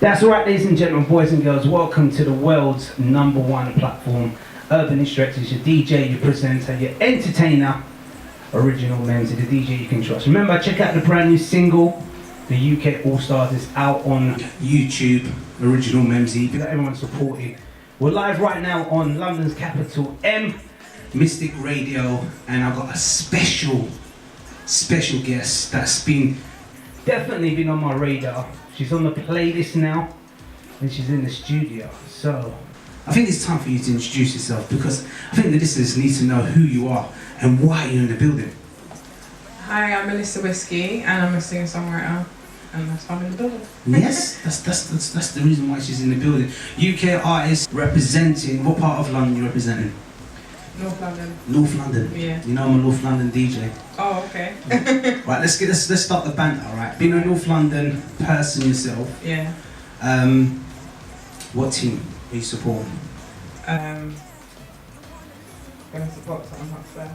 That's right, ladies and gentlemen, boys and girls, welcome to the world's #1 platform. Urban Instructors, your DJ, your presenter, your entertainer, original Memzee, the DJ you can trust. Remember, check out the brand new single, the UK All Stars, is out on YouTube, original Memzee. Everyone supported. We're live right now on London's capital M, Mystic Radio, and I've got a special guest that's definitely been on my radar. She's on the playlist now, and she's in the studio. So, I think it's time for you to introduce yourself, because I think the listeners need to know who you are and why you're in the building. Hi, I'm Melisa Whiskey, and I'm a singer-songwriter, and that's why I'm in the building. Yes, that's the reason why she's in the building. UK artist representing, what part of London are you representing? North London. North London? Yeah. You know I'm a North London DJ. Oh, okay. Right, let's start the banter, alright? Being a North London person yourself. Yeah. What team are you supporting? Gonna support someone upstairs.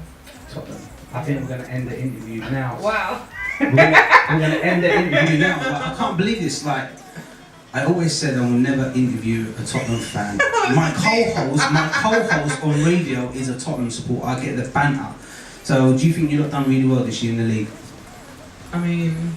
Tottenham. I think we're gonna end the interview now. Wow. We're gonna end the interview now, but I can't believe this. Like, I always said I will never interview a Tottenham fan. My co-host on radio is a Tottenham supporter. I get the banter. So, do you think you've done really well this year in the league? I mean,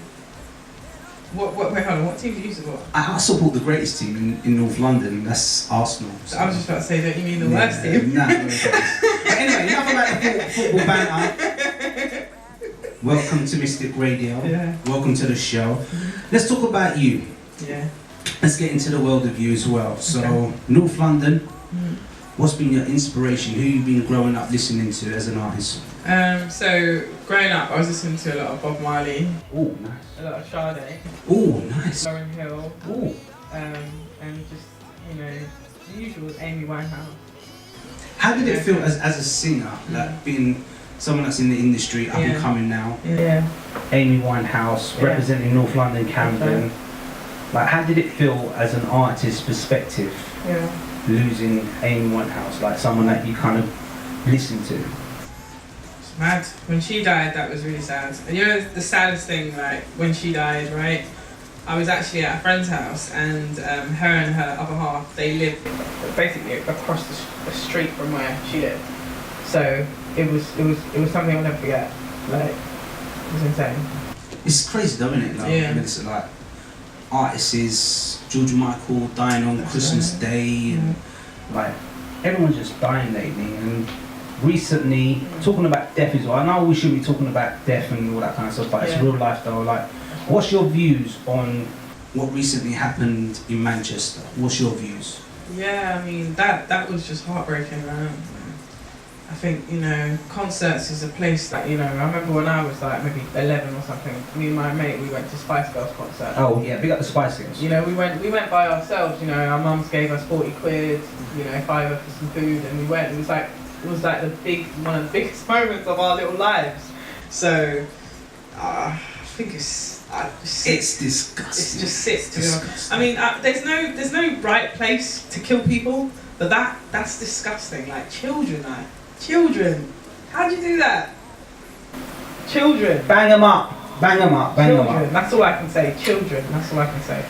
wait, hold on. What team do you support? I support the greatest team in North London. That's Arsenal. So. I was just about to say, don't you mean the worst team? No. But anyway, enough about the football banter. Welcome to Mystic Radio. Yeah. Welcome to the show. Let's talk about you. Yeah. Let's get into the world of you as well. So, North London, what's been your inspiration? Who you been growing up listening to as an artist? So, growing up, I was listening to a lot of Bob Marley. Oh, nice. A lot of Sade. Oh, nice. Lauryn Hill. Oh. And just, you know, the usual Amy Winehouse. How did it feel as a singer, like being someone that's in the industry, up and coming now? Yeah. Amy Winehouse, representing North London, Camden. Like, how did it feel as an artist's perspective, losing Amy Winehouse, like someone that you kind of listen to? It's mad. When she died, that was really sad. And you know the saddest thing, like, when she died, right? I was actually at a friend's house, and her and her other half, they lived basically across the street from where she lived. So it was something I'll never forget. Like, it was insane. It's crazy though, isn't it? Like, Melissa, like, artists, George Michael dying on Christmas Day, and like everyone's just dying lately. And recently, talking about death as well. I know we shouldn't be talking about death and all that kind of stuff, but it's real life though. Like, what's your views on what recently happened in Manchester? What's your views? Yeah, I mean that was just heartbreaking, man. I think, you know, concerts is a place that, you know, I remember when I was like maybe 11 or something, me and my mate, we went to Spice Girls concert. Oh yeah, big up the Spice Girls. You know, we went by ourselves, you know, our mums gave us 40 quid, you know, £5 for some food, and we went. It was like one of the biggest moments of our little lives. So, I think it's disgusting. It's just sick, to be honest. I mean, there's no right place to kill people, but that's disgusting. Like, children. How'd you do that? Children. Bang them up. That's all I can say. Children. That's all I can say.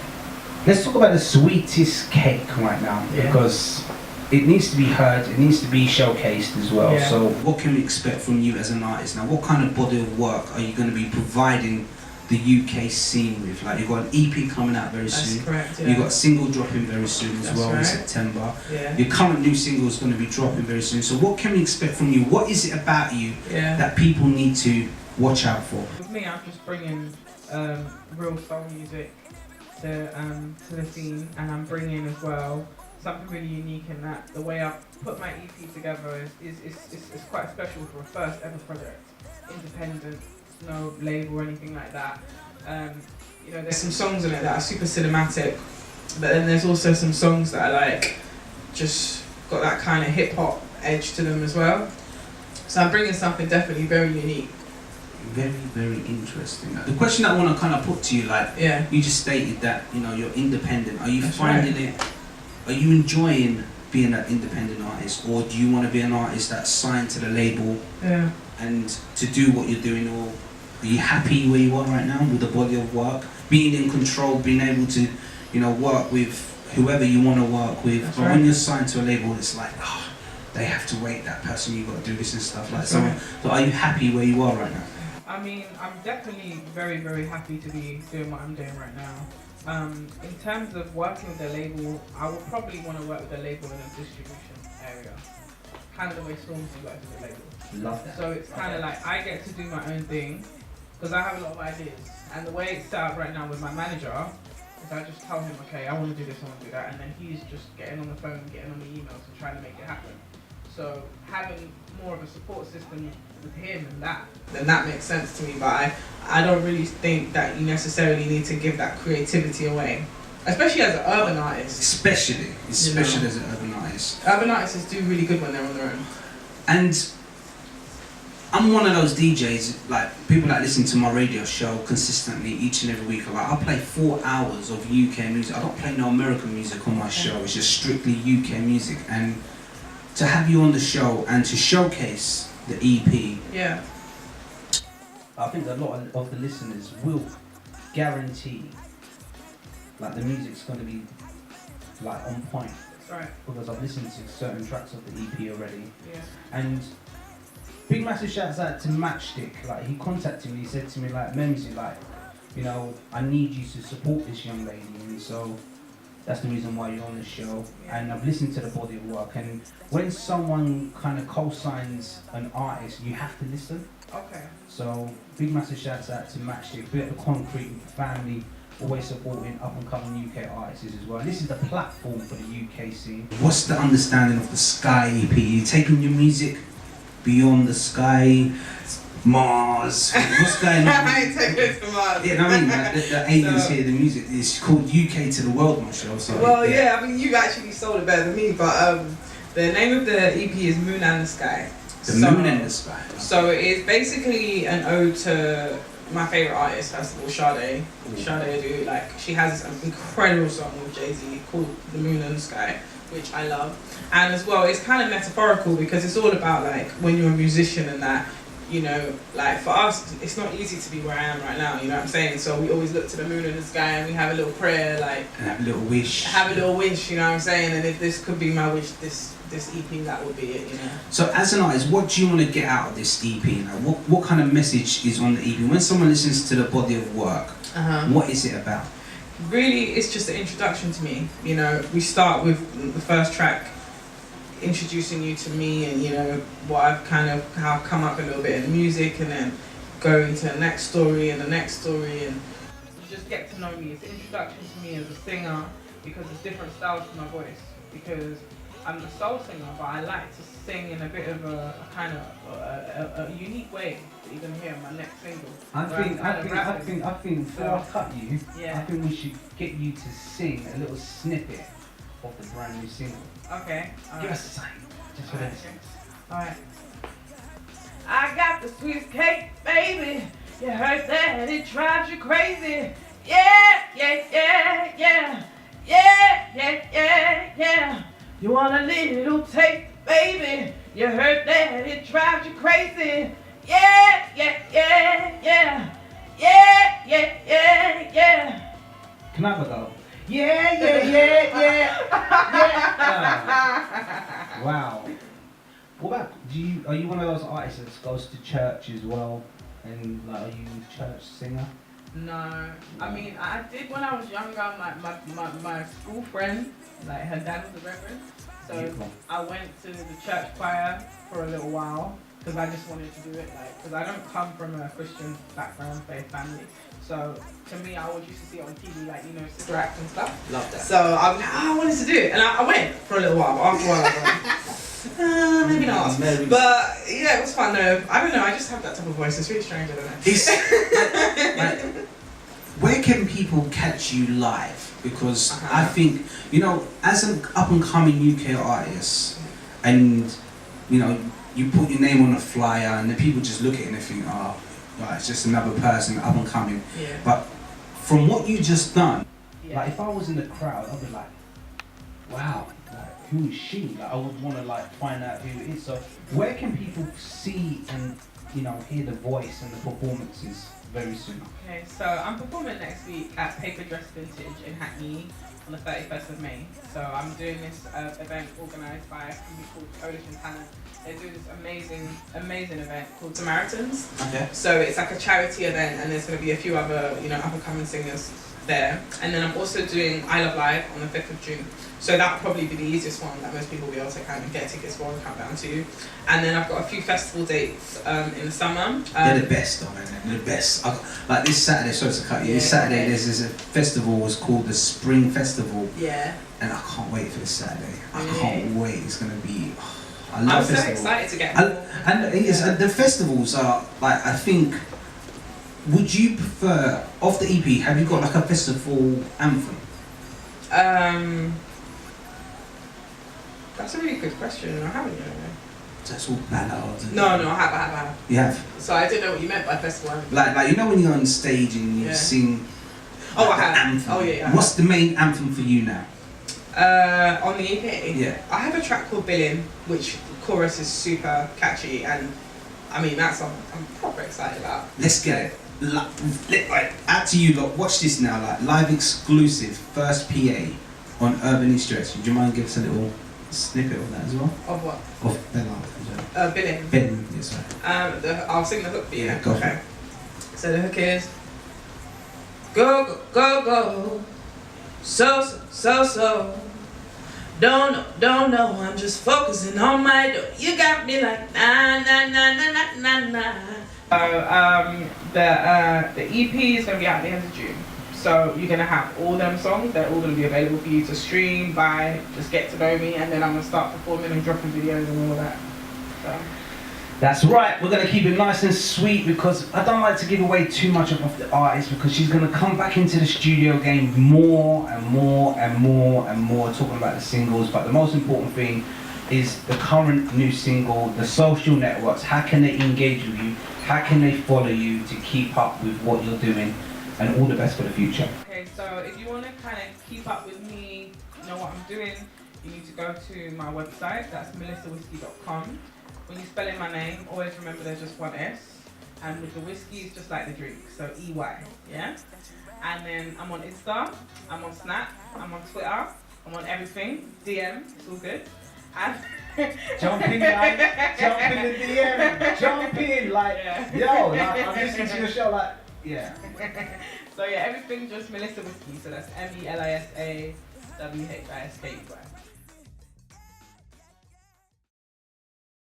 Let's talk about the Sweetest Cake right now, because it needs to be heard, it needs to be showcased as well. Yeah. So what can we expect from you as an artist now? What kind of body of work are you going to be providing the UK scene with? Like, you've got an EP coming out very soon. That's correct, yeah. You've got a single dropping very soon as well in September. Yeah. Your current new single is going to be dropping very soon. So what can we expect from you? What is it about you that people need to watch out for? With me, I'm just bringing real soul music to the scene, and I'm bringing as well something really unique in that the way I've put my EP together is quite special for a first ever project. Independent, no label or anything like that. You know, there's some songs in it that are super cinematic, but then there's also some songs that are like just got that kind of hip hop edge to them as well. So I'm bringing something definitely very unique. Very, very interesting. The question that I want to kind of put to you, like, you just stated that, you know, you're independent. Are you finding it? Are you enjoying being an independent artist, or do you want to be an artist that's signed to the label and to do what you're doing, or are you happy where you are right now with the body of work, being in control, being able to, you know, work with whoever you want to work with. That's but right. when you're signed to a label, it's like, oh, they have to wait that person. You've got to do this and stuff like. So, so are you happy where you are right now? I mean, I'm definitely very, very happy to be doing what I'm doing right now. In terms of working with a label, I would probably want to work with a label in a distribution area. Kind of the way Stormzy works with a label. Love that. So it's kind of like I get to do my own thing because I have a lot of ideas. And the way it's set up right now with my manager is I just tell him, okay, I want to do this, I want to do that, and then he's just getting on the phone, getting on the emails and trying to make it happen. So having more of a support system with him and that, then that makes sense to me. But I don't really think that you necessarily need to give that creativity away, especially as an urban artist. Especially as an urban artist. Urban artists do really good when they're on their own. And I'm one of those DJs, like people that listen to my radio show consistently each and every week. Like I play 4 hours of UK music. I don't play no American music on my show. It's just strictly UK music. And to have you on the show and to showcase the EP, yeah, I think a lot of the listeners will guarantee like the music's going to be like on point. that's right. Because I've listened to certain tracks of the EP already. Yeah. And big massive shouts out to Matchstick. Like he contacted me, he said to me like, Memzee, like, you know, I need you to support this young lady, and so that's the reason why you're on the show. And I've listened to the body of work, and when someone kind of co-signs an artist, you have to listen. Okay. So big massive shouts out to Matchstick, bit of the Concrete family, always supporting up and coming UK artists as well. And this is the platform for the UK scene. What's the understanding of the Sky EP? You taking your music beyond the sky, Mars? What's going on? I ain't taking it to Mars. Yeah, I mean, like, the aliens here, the music is called UK to the World, my show. So well, yeah, I mean, you've actually sold it better than me, but the name of the EP is Moon and the Sky. Moon and the Sky. So it's basically an ode to my favourite artist, first of all, Sade. Sade, dude, like, she has this incredible song with Jay-Z called The Moon and the Sky, which I love. And as well, it's kind of metaphorical because it's all about, like, when you're a musician and that, you know, like, for us, it's not easy to be where I am right now, you know what I'm saying? So we always look to the moon and the sky and we have a little prayer, like... And have a little wish. Have a little wish, you know what I'm saying? And if this could be my wish, this EP, that would be it, you know? So as an artist, what do you want to get out of this EP? Like, what kind of message is on the EP? When someone listens to the body of work, what is it about? Really, it's just an introduction to me. You know, we start with the first track, introducing you to me and, you know, what I've how I've come up a little bit in the music, and then go into the next story and the next story, and you just get to know me. It's an introduction to me as a singer, because there's different styles to my voice, because I'm a soul singer, but I like to sing in a bit of a kind of a unique way that you're gonna hear on my next single. I think before I cut you, yeah. I think we should get you to sing a little snippet of the brand new single. Okay. Give us a sign. Just for this. Alright. I got the sweetest cake, baby. You heard that? It drives you crazy. Yeah, yeah, yeah, yeah. Yeah, yeah, yeah, yeah. You want a little taste, baby? You heard that? It drives you crazy. Yeah, yeah, yeah, yeah. Yeah, yeah, yeah, yeah. Can I have a go? Yeah, yeah, yeah, yeah, yeah. Wow. What about, are you one of those artists that goes to church as well? And like, are you a church singer? No, I mean, I did when I was younger. My school friend, like, her dad was a reverend, so I went to the church choir for a little while because I just wanted to do it, like, because I don't come from a Christian background, faith family. So to me, I always used to see it on TV, like, you know, sister act and stuff. Love that. So I was like, I wanted to do it, and I went for a little while. But after a while, I was like, maybe not. But yeah, it was fun though. I don't know. I just have that type of voice. It's really strange. I don't know. It's where can people catch you live? Because I think, you know, as an up and coming UK artist, and you know, you put your name on a flyer, and the people just look at it and they think, oh, right, it's just another person up and coming. Yeah. But from what you just done, like if I was in the crowd, I'd be like, wow, like, who is she? Like, I would want to like find out who it is. So where can people see and, you know, hear the voice and the performances? very soon. Okay, so I'm performing next week at Paper Dress Vintage in Hackney on the 31st of May. So I'm doing this event organised by a company called Coalition Talent. They're doing this amazing event called Samaritans. Okay. So it's like a charity event, and there's going to be a few other, up and coming singers there. And then I'm also doing I Love Live on the 5th of June. So that'll probably be the easiest one that most people will be able to kind of get tickets for and count down to. And then I've got a few festival dates in the summer. They're the best though, man. They're the best. Like this Saturday, sorry to cut you, this Saturday there's a festival, it's called the Spring Festival. Yeah. And I can't wait for this Saturday. Really? I can't wait. It's going to be... I love I'm so excited to get and the festivals are, like, I think... Would you prefer, off the EP, have you got like a festival anthem? That's a really good question. I haven't yet. That's all ballads. No, I have. You have? So I didn't know what you meant by festival anthem. Like you know when you're on stage and you sing... Oh, I have. Anthem. Oh, yeah. What's the main anthem for you now? On the EP? Yeah. I have a track called Billin', which the chorus is super catchy, and I mean, that song I'm proper excited about. Let's get it. Like, add to you lot, watch this now, like live exclusive, first PA on Urban Easter. Do you mind giving us a little snippet of that as well? Of what? Of Bella. Billin'. Billin', yes, right. I'll sing the hook for you. Yeah, go for it. So the hook is go, go, go, go. So. Don't know, I'm just focusing on my door. You got me like na. The EP is gonna be out at the end of June. So you're gonna have all them songs, they're all gonna be available for you to stream, buy, just get to know me, and then I'm gonna start performing and dropping videos and all that. So that's right, we're going to keep it nice and sweet because I don't like to give away too much of the artist because she's going to come back into the studio game more and more, talking about the singles. But the most important thing is the current new single, the social networks. How can they engage with you? How can they follow you to keep up with what you're doing? And all the best for the future. Okay, so if you want to kind of keep up with me, know what I'm doing, you need to go to my website. That's melisawhiskey.com. When you're spelling my name, always remember there's just one S. And with the whiskey, it's just like the drink, so EY, yeah? And then I'm on Insta, I'm on Snap, I'm on Twitter, I'm on everything, DM, it's all good. And jump in the DM, jump in, yo, I'm listening to your show, yeah. So yeah, everything just Melisa Whiskey, so that's MELISA WHISKEY.